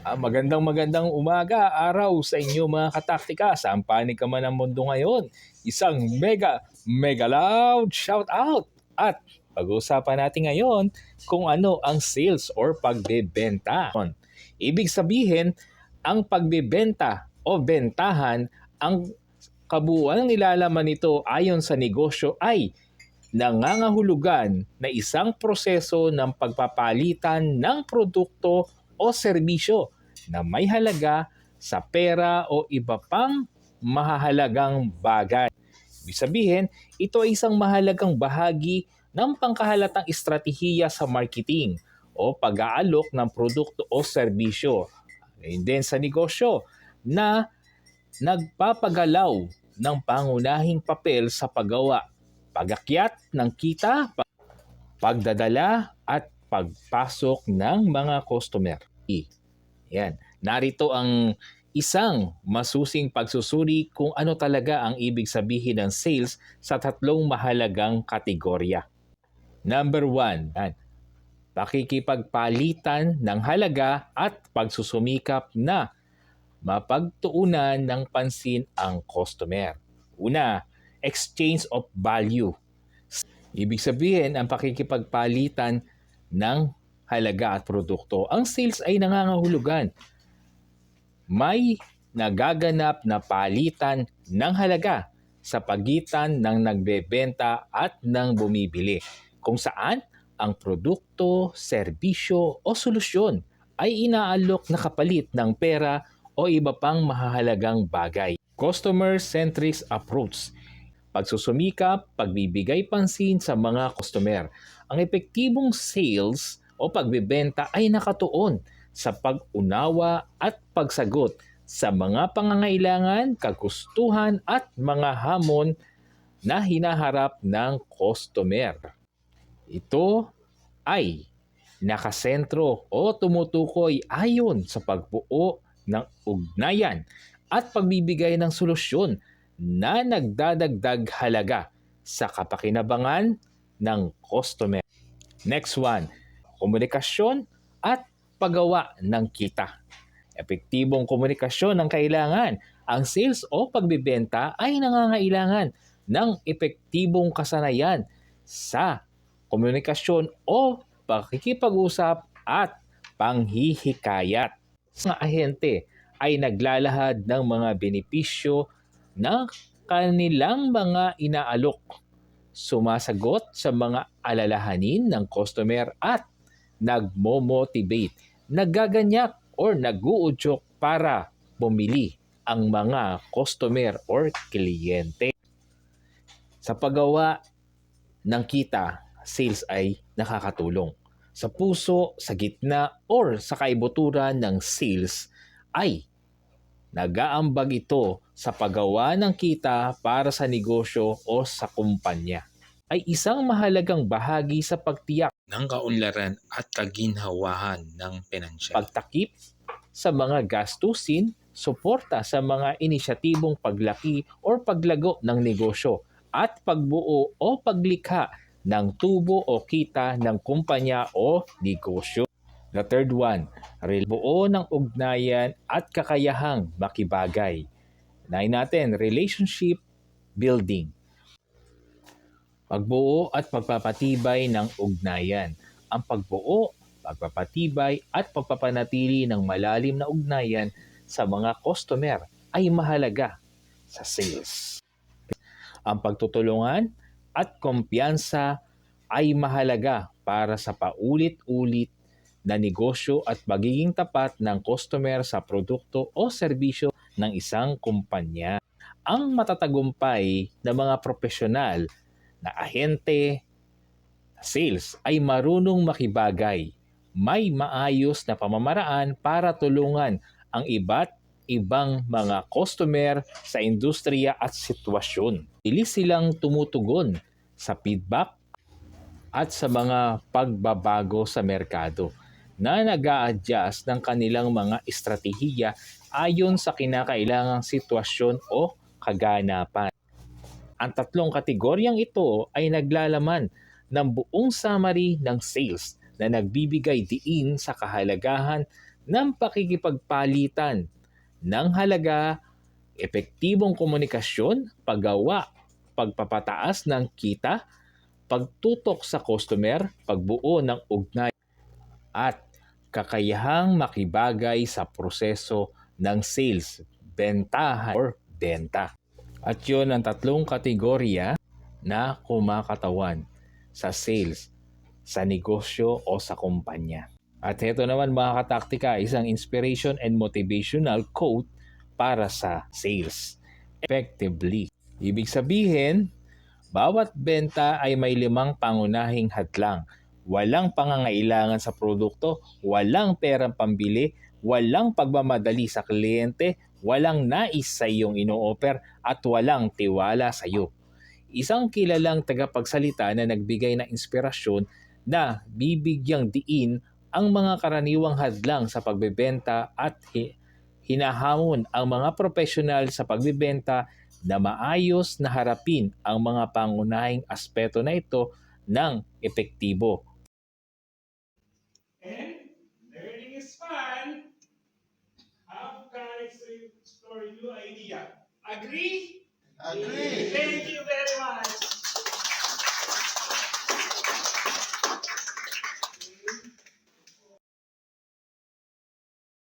Magandang umaga, araw sa inyo mga kataktika. Saan panig ka man ang mundo ngayon? Isang mega loud shout out! At pag-uusapan natin ngayon kung ano ang sales or pagbebenta. Ibig sabihin, ang pagbebenta o bentahan, ang kabuuan ng nilalaman nito ayon sa negosyo ay nangangahulugan na isang proseso ng pagpapalitan ng produkto o serbisyo na may halaga sa pera o iba pang mahahalagang bagay. Ibig sabihin, ito ay isang mahalagang bahagi ng pangkahalatang estratehiya sa marketing o pag-aalok ng produkto o serbisyo. And then sa negosyo na nagpapagalaw ng pangunahing papel sa paggawa, pag-akyat ng kita, pagdadala at pagpasok ng mga customer. Yan. Narito ang isang masusing pagsusuri kung ano talaga ang ibig sabihin ng sales sa tatlong mahalagang kategorya. Number 1, pakikipagpalitan ng halaga at pagsusumikap na mapagtuunan ng pansin ang customer. Una, exchange of value. Ibig sabihin, ang pakikipagpalitan ng halaga at produkto. Ang sales ay nangangahulugan. May nagaganap na palitan ng halaga sa pagitan ng nagbebenta at ng bumibili, kung saan ang produkto, serbisyo o solusyon ay inaalok na kapalit ng pera o iba pang mahahalagang bagay. Customer-centric approach. Pagsusumikap, pagbibigay pansin sa mga customer. Ang epektibong sales o pagbebenta ay nakatuon sa pag-unawa at pagsagot sa mga pangangailangan, kagustuhan at mga hamon na hinaharap ng customer. Ito ay nakasentro o tumutukoy ayon sa pagbuo ng ugnayan at pagbibigay ng solusyon na nagdadagdag halaga sa kapakinabangan ng customer. Next one, komunikasyon at paggawa ng kita. Epektibong komunikasyon ang kailangan. Ang sales o pagbebenta ay nangangailangan ng epektibong kasanayan sa komunikasyon o pakikipag-usap at panghihikayat. Mga ahente ay naglalahad ng mga benepisyo ng kanilang mga inaalok, sumasagot sa mga alalahanin ng customer at nagmo-motivate, nagaganyak or nag-uudyok para bumili ang mga customer or kliyente. Sa paggawa ng kita, sales ay nakakatulong. Sa puso, sa gitna or sa kaibuturan ng sales ay nag-aambag ito sa paggawa ng kita para sa negosyo o sa kumpanya. Ay isang mahalagang bahagi sa pagtiyak ng kaunlaran at kaginhawahan ng pinansyal. Pagtakip sa mga gastusin, suporta sa mga inisyatibong paglaki o paglago ng negosyo at pagbuo o paglikha ng tubo o kita ng kumpanya o negosyo. The third one, buo ng ugnayan at kakayahang makibagay. Unahin natin, relationship building. Pagbuo at pagpapatibay ng ugnayan. Ang pagbuo, pagpapatibay at pagpapanatili ng malalim na ugnayan sa mga customer ay mahalaga sa sales. Ang pagtutulungan at kumpiyansa ay mahalaga para sa paulit-ulit na negosyo at magiging tapat ng customer sa produkto o serbisyo ng isang kumpanya. Ang matatagumpay na mga profesional na ahente sales ay marunong makibagay, may maayos na pamamaraan para tulungan ang iba't ibang mga customer sa industriya at sitwasyon. Bilis silang tumutugon sa feedback at sa mga pagbabago sa merkado na nag-a-adjust ng kanilang mga estratehiya ayon sa kinakailangang sitwasyon o kaganapan. Ang tatlong kategoryang ito ay naglalaman ng buong summary ng sales na nagbibigay diin sa kahalagahan ng pakikipagpalitan ng halaga, epektibong komunikasyon, paggawa, pagpapataas ng kita, pagtutok sa customer, pagbuo ng ugnay, at kakayahang makibagay sa proseso ng sales, bentahan or benta. At yun ang tatlong kategorya na kumakatawan sa sales, sa negosyo o sa kumpanya. At ito naman mga kataktika, isang inspiration and motivational quote para sa sales. Effectively. Ibig sabihin, bawat benta ay may 5 pangunahing hadlang. Walang pangangailangan sa produkto, walang perang pambili, walang pagmamadali sa kliyente, walang nais sa iyong ino-offer at walang tiwala sa iyo. Isang kilalang tagapagsalita na nagbigay ng inspirasyon na bibigyang diin ang mga karaniwang hadlang sa pagbebenta at hinahamon ang mga profesional sa pagbebenta na maayos na harapin ang mga pangunahing aspeto na ito ng epektibo. And learning is fun. Have guys to explore new idea. Agree? Agree. Thank you very much.